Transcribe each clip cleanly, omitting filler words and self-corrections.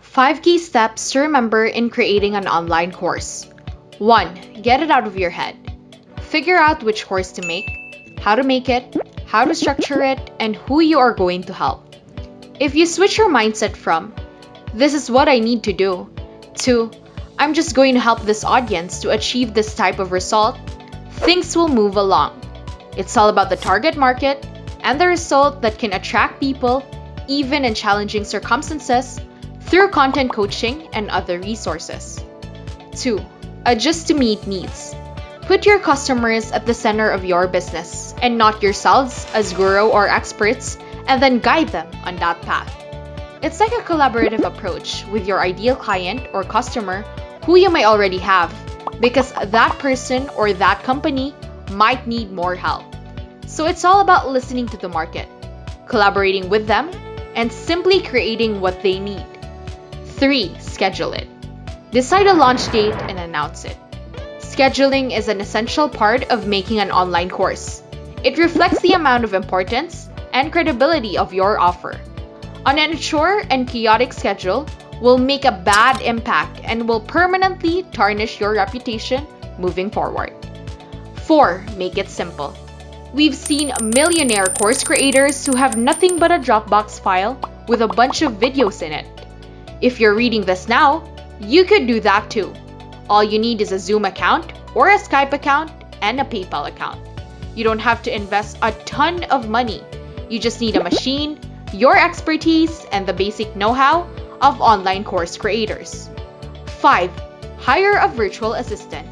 5 key steps to remember in creating an online course. 1. Get it out of your head. Figure out which course to make, how to structure it, and who you are going to help. If you switch your mindset from, "This is what I need to do," to, "I'm just going to help this audience to achieve this type of result," things will move along. It's all about the target market and the result that can attract people, even in challenging circumstances, through content coaching and other resources. 2. Adjust to meet needs. Put your customers at the center of your business and not yourselves as guru or experts, and then guide them on that path. It's like a collaborative approach with your ideal client or customer who you may already have, because that person or that company might need more help. So it's all about listening to the market, collaborating with them, and simply creating what they need. 3. Schedule it. Decide a launch date and announce it. Scheduling is an essential part of making an online course. It reflects the amount of importance and credibility of your offer. An unsure and chaotic schedule will make a bad impact and will permanently tarnish your reputation moving forward. 4. Make it simple. We've seen millionaire course creators who have nothing but a Dropbox file with a bunch of videos in it. If you're reading this now, you could do that too. All you need is a Zoom account or a Skype account and a PayPal account. You don't have to invest a ton of money. You just need a machine, your expertise, and the basic know-how of online course creators. 5. Hire a virtual assistant.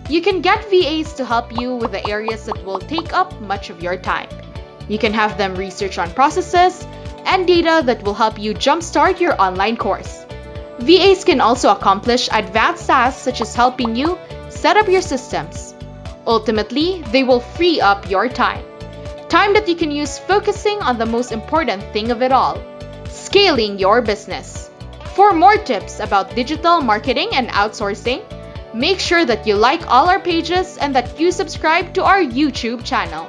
You can get VAs to help you with the areas that will take up much of your time. You can have them research on processes and data that will help you jumpstart your online course. VAs can also accomplish advanced tasks such as helping you set up your systems. Ultimately, they will free up your time. Time that you can use focusing on the most important thing of it all, scaling your business. For more tips about digital marketing and outsourcing, make sure that you like all our pages and that you subscribe to our YouTube channel.